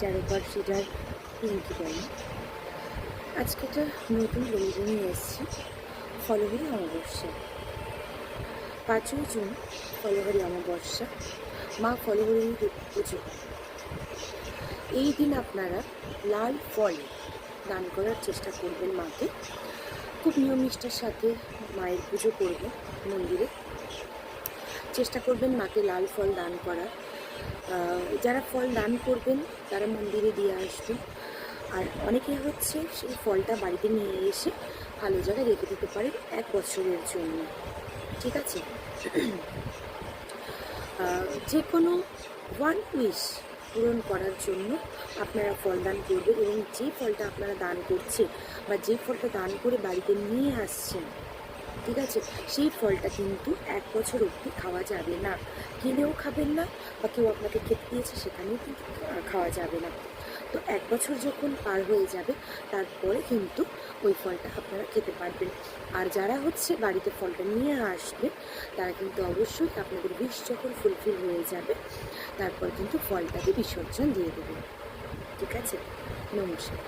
চারোপার সেটার পিঙ্কি বলে। আজকে একটা নতুন বন্ধু নিয়ে এসেছি, ফলহরি অমাবস্যা। 5ই জুন ফলহরি অমাবস্যা, মা ফলহরির পুজো। এই দিন আপনারা লাল ফল দান করার চেষ্টা করবেন মাকে। খুব নিয়ম নিষ্ঠার সাথে মায়ের পুজো করবেন মন্দিরে। চেষ্টা করবেন মাকে লাল ফল দান করার। যারা ফল দান করবেন তারা মন্দিরে দিয়ে আসবেন। আর অনেকে হচ্ছে সেই ফলটা বাড়িতে নিয়ে এসে ভালো জায়গায় রেখে দিতে পারেন 1 বছরের জন্য। ঠিক আছে? যে কোনো 1 উইশ পূরণ করার জন্য আপনারা ফল দান করবেন, এবং যে ফলটা আপনারা দান করছেন বা যে ফলটা দান করে বাড়িতে নিয়ে আসছেন, ঠিক আছে, সেই ফলটা কিন্তু 1 বছর অবধি খাওয়া যাবে না। কিনেও খাবেন না, বা কেউ আপনাকে খেতে দিয়েছে সেখানেও কিন্তু খাওয়া যাবে না। তো 1 বছর যখন পার হয়ে যাবে তারপরে কিন্তু ওই ফলটা আপনারা খেতে পারবেন। আর যারা হচ্ছে বাড়িতে ফলটা নিয়ে আসবে তারা কিন্তু অবশ্যই আপনাদের উইশ যখন ফুলফিল হয়ে যাবে তারপর কিন্তু ফলটাকে বিসর্জন দিয়ে দেবেন। ঠিক আছে? নমস্কার।